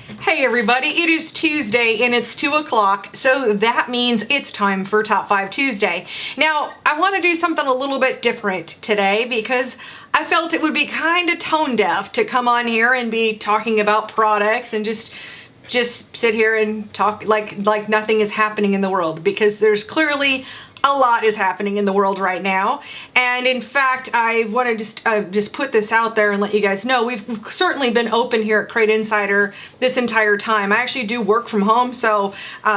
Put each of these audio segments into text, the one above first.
Hey everybody, it is Tuesday and it's 2 o'clock, so that means it's time for Top 5 Tuesday. Now, I want to do something a little bit different today because I felt it would be kind of tone deaf to come on here and be talking about products and just sit here and talk like nothing is happening in the world, because there's clearly a lot is happening in the world right now. And in fact, I want to just put this out there and let you guys know we've certainly been open here at Crate Insider this entire time. I actually do work from home, so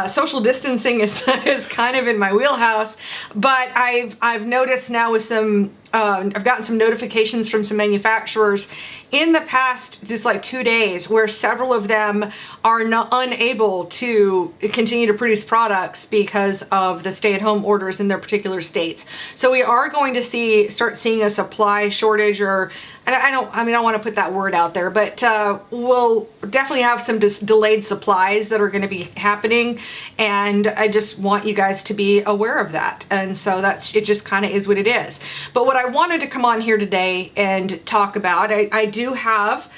social distancing is is kind of in my wheelhouse. But I've noticed now with some I've gotten some notifications from some manufacturers in the past just like 2 days where several of them are unable to continue to produce products because of the stay-at-home orders in their particular states. So we are going to start seeing a supply shortage, or I don't want to put that word out there, but we'll definitely have some delayed supplies that are going to be happening, and I just want you guys to be aware of that. And so it just kind of is what it is. But what I wanted to come on here today and talk about, I do have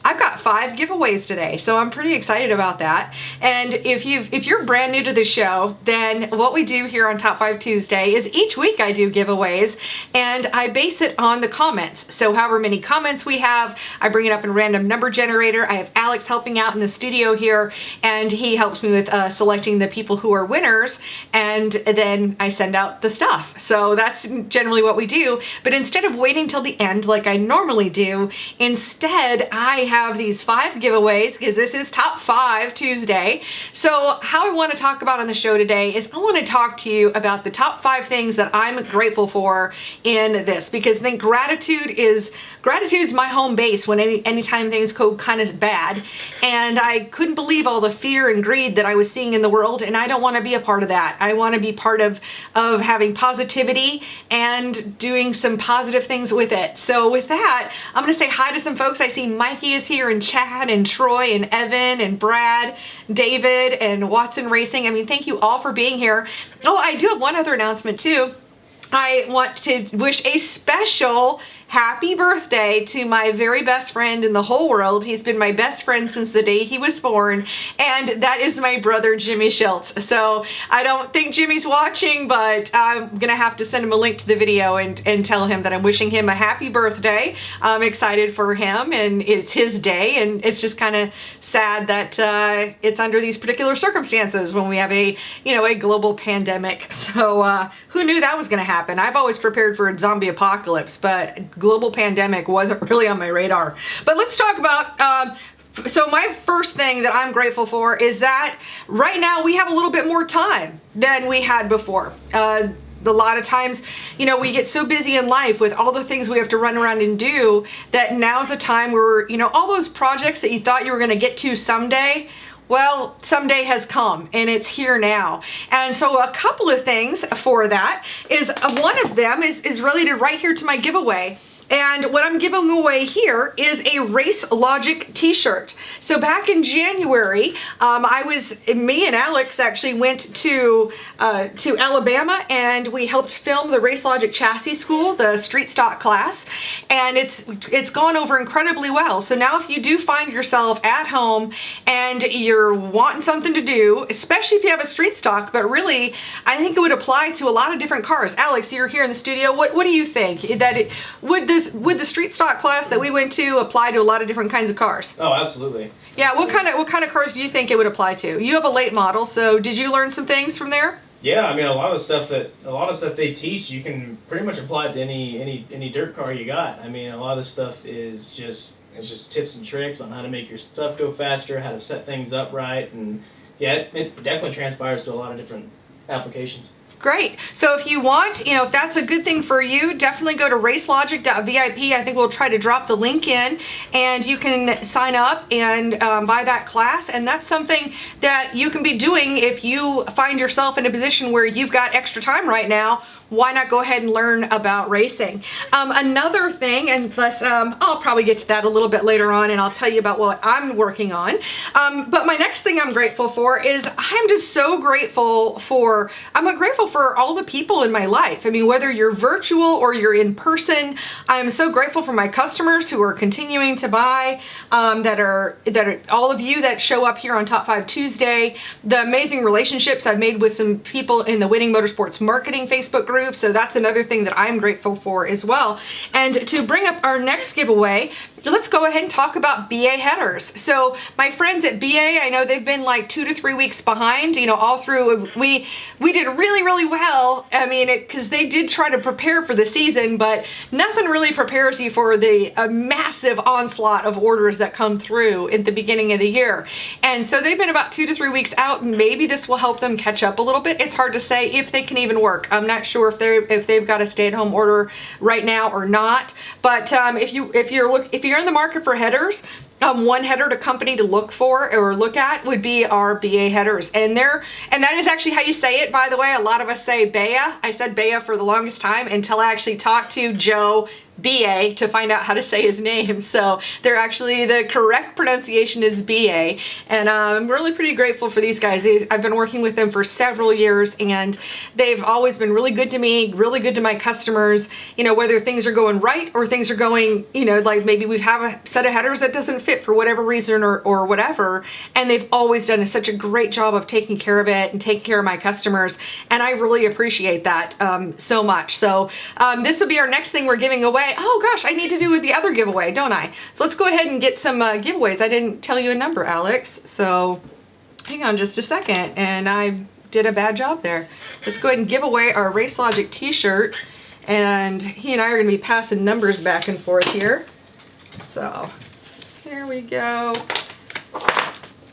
I've got 5 giveaways today, so I'm pretty excited about that. And if you're brand new to the show, then what we do here on Top 5 Tuesday is each week I do giveaways, and I base it on the comments. So however many comments we have, I bring it up in a random number generator. I have Alex helping out in the studio here, and he helps me with selecting the people who are winners, and then I send out the stuff. So that's generally what we do. But instead of waiting till the end like I normally do, instead I have these 5 giveaways because this is Top 5 Tuesday. So how I want to talk about on the show today is I want to talk to you about the top 5 things that I'm grateful for in this, because I think gratitude's my home base when anytime things go kind of bad, and I couldn't believe all the fear and greed that I was seeing in the world, and I don't want to be a part of that. I want to be part of having positivity and doing some positive things with it. So with that, I'm going to say hi to some folks. I see Mikey is here, and Chad and Troy and Evan and Brad, David and Watson Racing. I mean, thank you all for being here. Oh, I do have one other announcement too. I want to wish a special happy birthday to my very best friend in the whole world. He's been my best friend since the day he was born, and that is my brother Jimmy Schultz. So I don't think Jimmy's watching, but I'm gonna have to send him a link to the video and tell him that I'm wishing him a happy birthday. I'm excited for him, and it's his day, and it's just kind of sad that it's under these particular circumstances when we have a global pandemic. So who knew that was gonna happen? I've always prepared for a zombie apocalypse, but global pandemic wasn't really on my radar. But let's talk about so my first thing that I'm grateful for is that right now we have a little bit more time than we had before. A lot of times, we get so busy in life with all the things we have to run around and do that now's the time where, all those projects that you thought you were going to get to someday, well, someday has come and it's here now. And so a couple of things for that is one of them is related right here to my giveaway. And what I'm giving away here is a Race Logic t-shirt. So back in January, me and Alex actually went to Alabama, and we helped film the Race Logic Chassis School, the street stock class, and it's gone over incredibly well. So now if you do find yourself at home and you're wanting something to do, especially if you have a street stock, but really I think it would apply to a lot of different cars. Alex, you're here in the studio. What do you think? Would the street stock class that we went to apply to a lot of different kinds of cars? Oh, absolutely. Yeah, what kind of cars do you think it would apply to? You have a late model, so did you learn some things from there? Yeah, I mean, a lot of stuff they teach, you can pretty much apply it to any dirt car you got. I mean, a lot of the stuff is just tips and tricks on how to make your stuff go faster, how to set things up right, and yeah, it definitely transpires to a lot of different applications. Great. So if you want, if that's a good thing for you, definitely go to racelogic.vip. I think we'll try to drop the link in, and you can sign up and buy that class. And that's something that you can be doing if you find yourself in a position where you've got extra time right now. why not go ahead and learn about racing? Another thing, I'll probably get to that a little bit later on, and I'll tell you about what I'm working on. But my next thing I'm grateful for is I'm just so grateful for all the people in my life. I mean, whether you're virtual or you're in person, I'm so grateful for my customers who are continuing to buy, that are all of you that show up here on Top 5 Tuesday, the amazing relationships I've made with some people in the Winning Motorsports Marketing Facebook group. So that's another thing that I'm grateful for as well. And to bring up our next giveaway, let's go ahead and talk about BA headers. So my friends at BA, I know they've been like 2 to 3 weeks behind, all through. We did really, really well. I mean, because they did try to prepare for the season, but nothing really prepares you for the massive onslaught of orders that come through at the beginning of the year. And so they've been about 2 to 3 weeks out, and maybe this will help them catch up a little bit. It's hard to say if they can even work. I'm not sure if they've got a stay-at-home order right now or not. But if you're in the market for headers, one header to company to look for or look at would be our BA headers. And that is actually how you say it, by the way. A lot of us say Bea. I said Bea for the longest time until I actually talked to Joe BA to find out how to say his name. So the correct pronunciation is BA. And I'm really pretty grateful for these guys. I've been working with them for several years, and they've always been really good to me, really good to my customers, whether things are going right or things are going, like maybe we have a set of headers that doesn't fit for whatever reason or whatever. And they've always done such a great job of taking care of it and taking care of my customers. And I really appreciate that so much. So this will be our next thing we're giving away. Oh gosh, I need to do the other giveaway, don't I? So let's go ahead and get some giveaways. I didn't tell you a number, Alex, so hang on just a second, and I did a bad job there. Let's go ahead and give away our Race Logic t-shirt, and he and I are going to be passing numbers back and forth here. So here we go,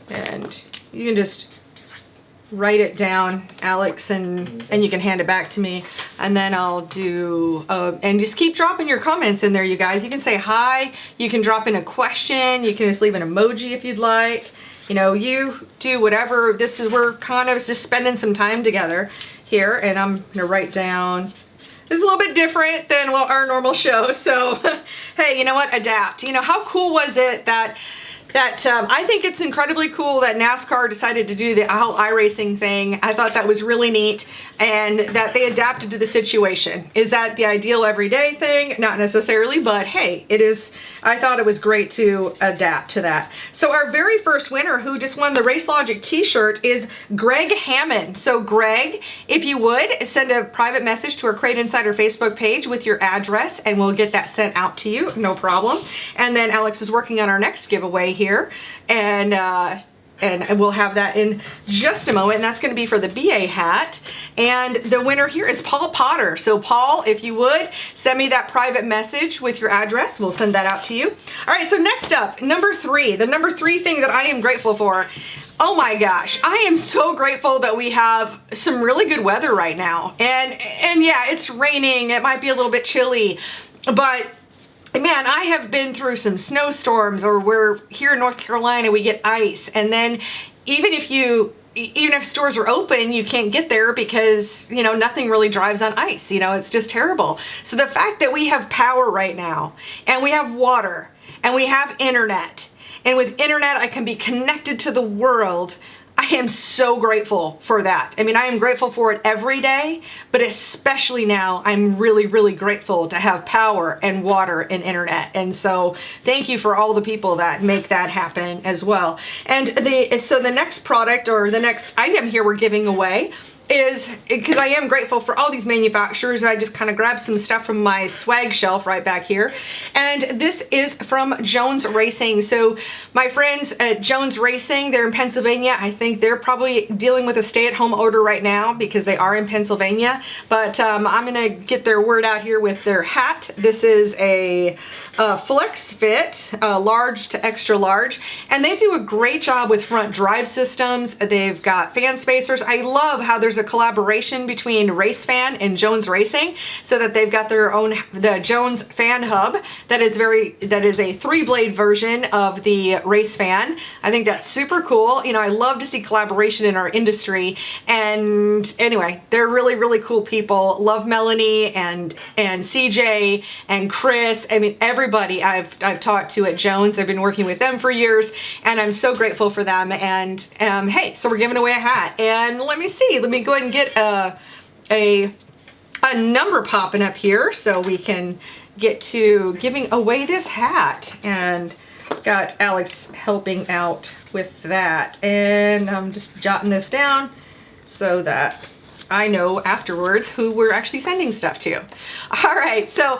and you can just write it down, Alex, and you can hand it back to me, and then I'll do and just keep dropping your comments in there, you guys. You can say hi, you can drop in a question, you can just leave an emoji if you'd like. You do whatever. We're kind of just spending some time together here, and I'm gonna write down. It's a little bit different than our normal show, so hey, you know what? Adapt. How cool was it that I think it's incredibly cool that NASCAR decided to do the whole iRacing thing. I thought that was really neat, and that they adapted to the situation. Is that the ideal everyday thing? Not necessarily, but hey, it is. I thought it was great to adapt to that. So our very first winner, who just won the Race Logic t-shirt, is Greg Hammond. So Greg, if you would, send a private message to our Crate Insider Facebook page with your address, and we'll get that sent out to you, no problem. And then Alex is working on our next giveaway here, and we'll have that in just a moment, and that's going to be for the BA hat. And the winner here is Paul Potter. So Paul, if you would, send me that private message with your address. We'll send that out to you. All right, so next up, number 3. The number 3 thing that I am grateful for. Oh my gosh, I am so grateful that we have some really good weather right now. And yeah, it's raining. It might be a little bit chilly, but man, I have been through some snowstorms, or we're here in North Carolina, we get ice. And then even if stores are open, you can't get there because, nothing really drives on ice. It's just terrible. So the fact that we have power right now, and we have water, and we have internet, and with internet I can be connected to the world, I am so grateful for that. I mean, I am grateful for it every day, but especially now, I'm really, really grateful to have power and water and internet. And so thank you for all the people that make that happen as well. And so the next product, or the next item here we're giving away, is because I am grateful for all these manufacturers. I just kind of grabbed some stuff from my swag shelf right back here, and this is from Jones Racing. So my friends at Jones Racing, they're in Pennsylvania. I think they're probably dealing with a stay-at-home order right now because they are in Pennsylvania, but I'm gonna get their word out here with their hat. This is a Flex Fit, large to extra large, and they do a great job with front drive systems. They've got fan spacers. I love how there's a collaboration between Race Fan and Jones Racing, so that they've got their own, the Jones Fan Hub that is a 3-blade version of the Race Fan. I think that's super cool. You know, I love to see collaboration in our industry. And anyway, they're really, really cool people. Love Melanie and CJ and Chris. I mean, everybody I've talked to at Jones. I've been working with them for years, and I'm so grateful for them. And hey, so we're giving away a hat. And let me see. Let me go ahead and get a number popping up here so we can get to giving away this hat. And got Alex helping out with that. And I'm just jotting this down so that I know afterwards who we're actually sending stuff to. All right, so,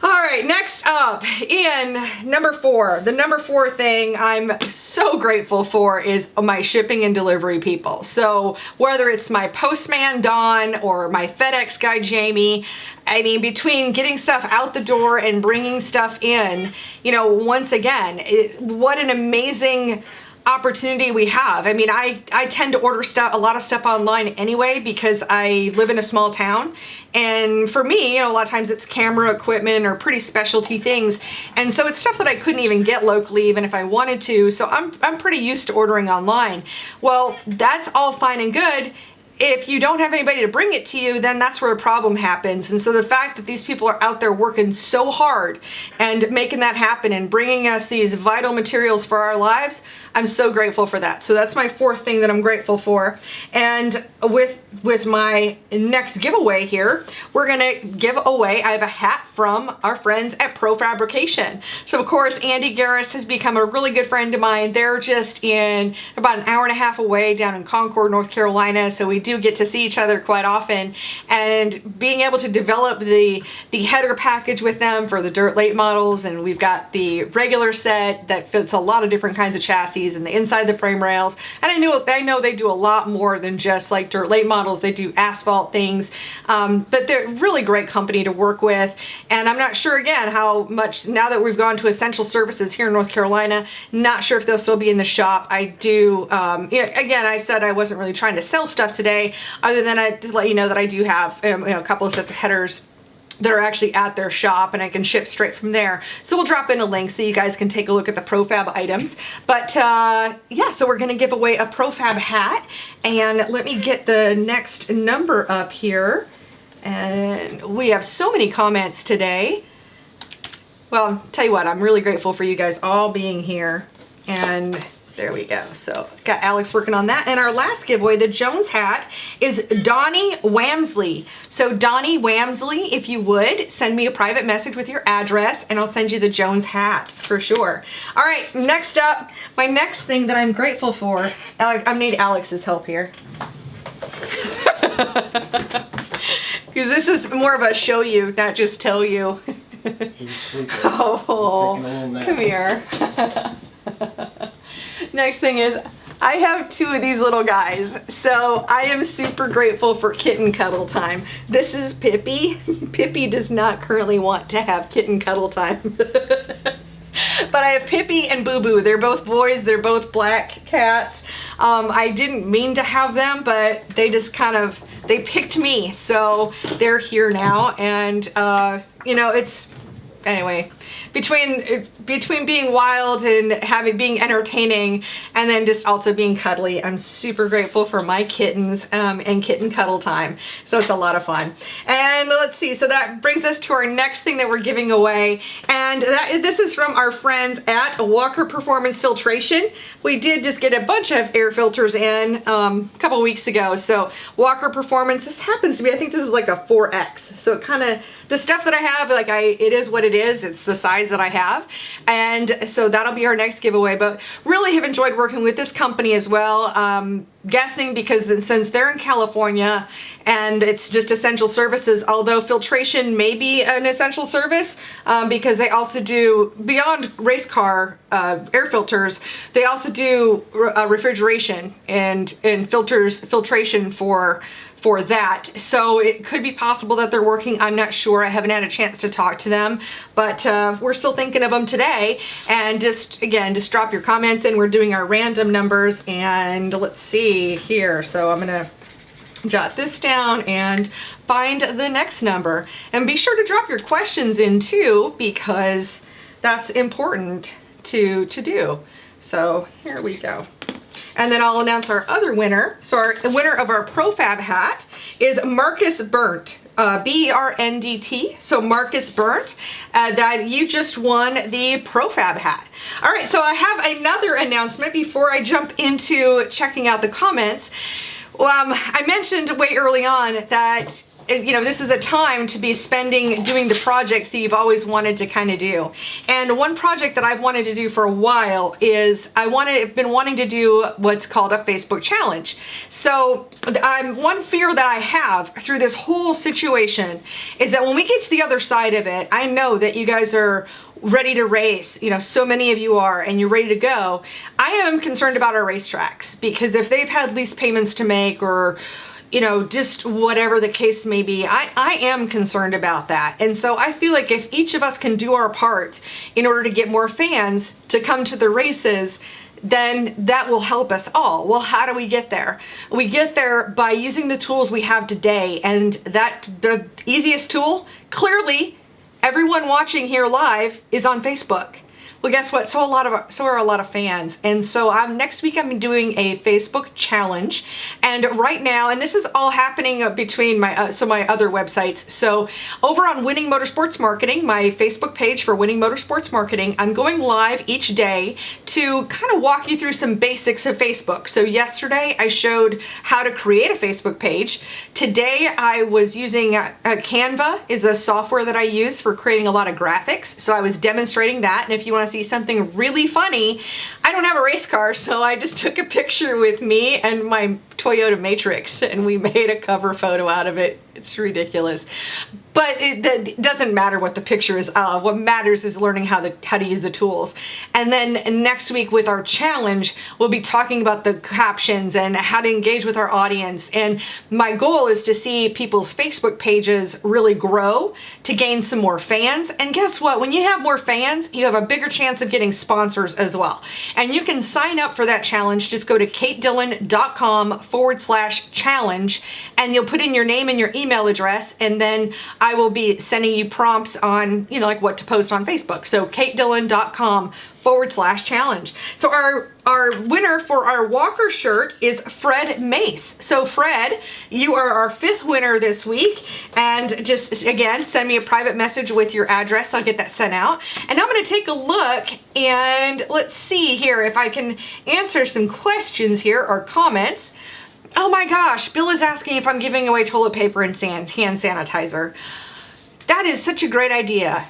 all right, next up in number 4, the number 4 thing I'm so grateful for is my shipping and delivery people. So whether it's my postman, Don, or my FedEx guy, Jamie, I mean, between getting stuff out the door and bringing stuff in, you know, once again, what an amazing opportunity we have. I mean, I tend to order a lot of stuff online anyway because I live in a small town, and for me, you know, a lot of times it's camera equipment or pretty specialty things, and so it's stuff that I couldn't even get locally even if I wanted to. So I'm pretty used to ordering online. Well, that's all fine and good. If you don't have anybody to bring it to you, then that's where a problem happens. And so the fact that these people are out there working so hard and making that happen and bringing us these vital materials for our lives, I'm so grateful for that. So that's my 4th thing that I'm grateful for. And with my next giveaway here, we're gonna give away, I have a hat from our friends at Pro Fabrication. So of course, Andy Garris has become a really good friend of mine. They're just in about an hour and a half away down in Concord, North Carolina. So we do get to see each other quite often, and being able to develop the header package with them for the dirt late models, and we've got the regular set that fits a lot of different kinds of chassis and the inside the frame rails. And I know they do a lot more than just like dirt late models. They do asphalt things, but they're a really great company to work with. And I'm not sure again how much, now that we've gone to essential services here in North Carolina, not sure if they'll still be in the shop. I do, you know, again, I said I wasn't really trying to sell stuff today, other than I just let you know that I do have you know, a couple of sets of headers that are actually at their shop, and I can ship straight from there. So we'll drop in a link so you guys can take a look at the ProFab items. But yeah, so we're gonna give away a ProFab hat, and let me get the next number up here. And we have so many comments today. Well, tell you what, I'm really grateful for you guys all being here. And there we go. So got Alex working on that. And our last giveaway, the Jones hat, is Donnie Wamsley. So Donnie Wamsley, if you would, send me a private message with your address and I'll send you the Jones hat for sure. All right, next up, my next thing that I'm grateful for, I need Alex's help here. Because this is more of a show you, not just tell you. He's sleeping. Oh, he's taking a little nap. come here. Next thing is, I have 2 of these little guys, so I am super grateful for kitten cuddle time. This is Pippi. Pippi does not currently want to have kitten cuddle time. But I have Pippi and Boo Boo. They're both boys. They're both black cats. I didn't mean to have them, but they just kind of, they picked me. So they're here now. And, you know, it's, anyway, between being wild and being entertaining and then just also being cuddly, I'm super grateful for my kittens and kitten cuddle time. So it's a lot of fun. And let's see, so that brings us to our next thing that we're giving away. And this is from our friends at Walker Performance Filtration. We did just get a bunch of air filters in a couple weeks ago. So Walker Performance, this happens to be, I think this is like a 4X. So it kind of, the stuff that I have, like it is what it is. It's the size that I have. And so that'll be our next giveaway. But really have enjoyed working with this company as well. Guessing because since they're in California and it's just essential services, although filtration may be an essential service because they also do, beyond race car air filters, they also do refrigeration and filtration for that. So it could be possible that they're working. I'm not sure. I haven't had a chance to talk to them, but we're still thinking of them today. And just drop your comments in. We're doing our random numbers, and let's see here. So I'm gonna jot this down and find the next number, and be sure to drop your questions in too, because that's important to do. So here we go. And then I'll announce our other winner. So the winner of our ProFab hat is Marcus Burnt, B-E-R-N-D-T. So Marcus Burnt, that you just won the ProFab hat. All right, so I have another announcement before I jump into checking out the comments. I mentioned way early on that this is a time to be spending doing the projects that you've always wanted to kind of do. And one project that I've wanted to do for a while is I've been wanting to do what's called a Facebook challenge. So one fear that I have through this whole situation is that when we get to the other side of it, I know that you guys are ready to race, so many of you are, and you're ready to go. I am concerned about our racetracks, because if they've had lease payments to make, or just whatever the case may be, I am concerned about that. And so I feel like if each of us can do our part in order to get more fans to come to the races, then that will help us all. Well, how do we get there? We get there by using the tools we have today, and the easiest tool, clearly, everyone watching here live is on Facebook. Well, guess what? So are a lot of fans. And so next week I'm doing a Facebook challenge. And right now, and this is all happening between my other websites. So over on Winning Motorsports Marketing, my Facebook page for Winning Motorsports Marketing, I'm going live each day to kind of walk you through some basics of Facebook. So yesterday I showed how to create a Facebook page. Today I was using Canva, is a software that I use for creating a lot of graphics. So I was demonstrating that. And if you want to see something really funny, I don't have a race car, so I just took a picture with me and my Toyota Matrix, and we made a cover photo out of it. It's ridiculous. But it doesn't matter what the picture is of. What matters is learning how to use the tools. And then next week with our challenge, we'll be talking about the captions and how to engage with our audience. And my goal is to see people's Facebook pages really grow, to gain some more fans. And guess what? When you have more fans, you have a bigger chance of getting sponsors as well. And you can sign up for that challenge. Just go to CrateDillon.com/challenge, and you'll put in your name and your email address, and then I will be sending you prompts on, like what to post on Facebook. So CrateDillon.com/challenge. So our winner for our Walker shirt is Fred Mace. So Fred, you are our 5th winner this week. And just, again, send me a private message with your address. I'll get that sent out. And I'm going to take a look, and let's see here if I can answer some questions here or comments. Oh my gosh, Bill is asking if I'm giving away toilet paper and hand sanitizer. That is such a great idea.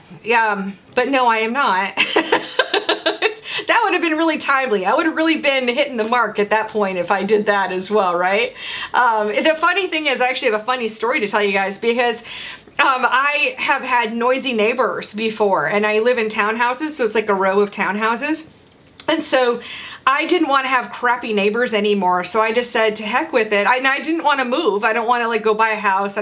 But no, I am not. That would have been really timely. I would have really been hitting the mark at that point if I did that as well, right? The funny thing is, I actually have a funny story to tell you guys, because I have had noisy neighbors before, and I live in townhouses, so it's like a row of townhouses. And so I didn't want to have crappy neighbors anymore, so I just said to heck with it. I didn't want to move. I don't want to go buy a house. I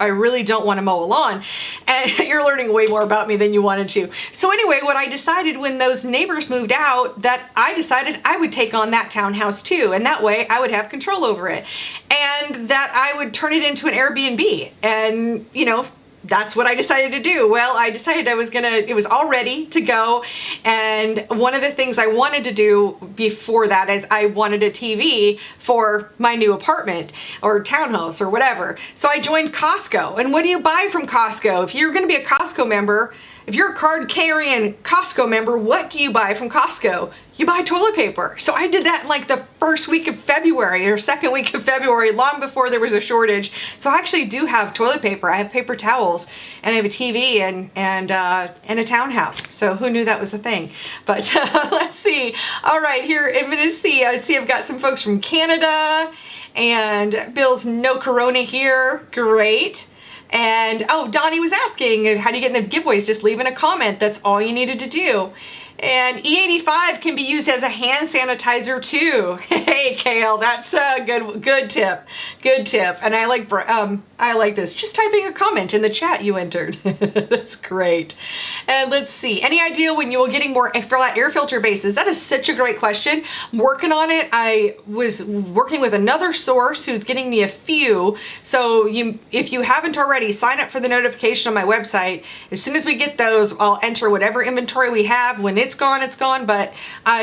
really don't want to mow a lawn. And you're learning way more about me than you wanted to. So anyway, what I decided when those neighbors moved out, that I decided I would take on that townhouse too, and that way I would have control over it, and that I would turn it into an Airbnb. And that's what I decided to do. Well, I decided it was all ready to go. And one of the things I wanted to do before that is I wanted a TV for my new apartment or townhouse or whatever. So I joined Costco. And what do you buy from Costco? If you're going to be a Costco member, if you're a card-carrying Costco member, what do you buy from Costco? You buy toilet paper. So I did that in like the first week of February or second week of February, long before there was a shortage. So I actually do have toilet paper. I have paper towels, and I have a TV and a townhouse. So who knew that was a thing? But let's see. All right, here I'm gonna see. I've got some folks from Canada. And Bill's no corona here. Great. And oh, Donnie was asking, how do you get in the giveaways? Just leaving a comment. That's all you needed to do. And E85 can be used as a hand sanitizer too. Hey, Kale, that's a good tip. Good tip. And I like this. Just typing a comment in the chat you entered. That's great. And let's see. Any idea when you will getting more flat air filter bases? That is such a great question. I'm working on it. I was working with another source who's getting me a few. So if you haven't already, sign up for the notification on my website. As soon as we get those, I'll enter whatever inventory we have. When it's gone, it's gone. But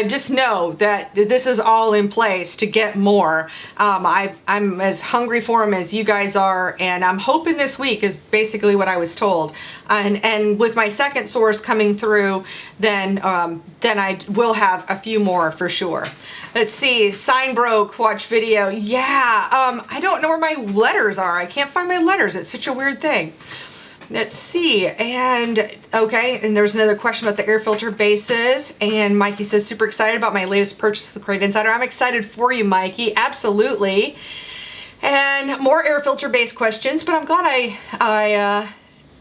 just know that this is all in place to get more. I'm as hungry for them as you guys are, and I'm hoping this week is basically what I was told. And with my second source coming through, then I will have a few more for sure. Let's see. Sign broke. Watch video. Yeah. I don't know where my letters are. I can't find my letters. It's such a weird thing. Let's see. And okay, and there's another question about the air filter bases. And Mikey says, super excited about my latest purchase with Crate Insider. I'm excited for you, Mikey. Absolutely. And more air filter base questions, but I'm glad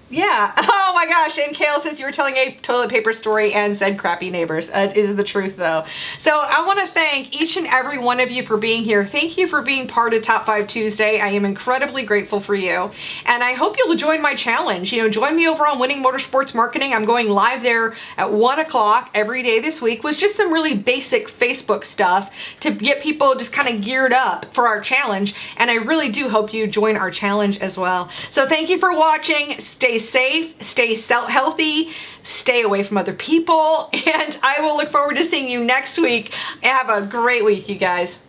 yeah. Oh my gosh. And Kale says you were telling a toilet paper story and said crappy neighbors. That is the truth though. So I want to thank each and every one of you for being here. Thank you for being part of Top 5 Tuesday. I am incredibly grateful for you. And I hope you'll join my challenge. Join me over on Winning Motorsports Marketing. I'm going live there at 1 o'clock every day this week with just some really basic Facebook stuff to get people just kind of geared up for our challenge. And I really do hope you join our challenge as well. So thank you for watching. Stay safe, stay healthy, stay away from other people, and I will look forward to seeing you next week. Have a great week, you guys.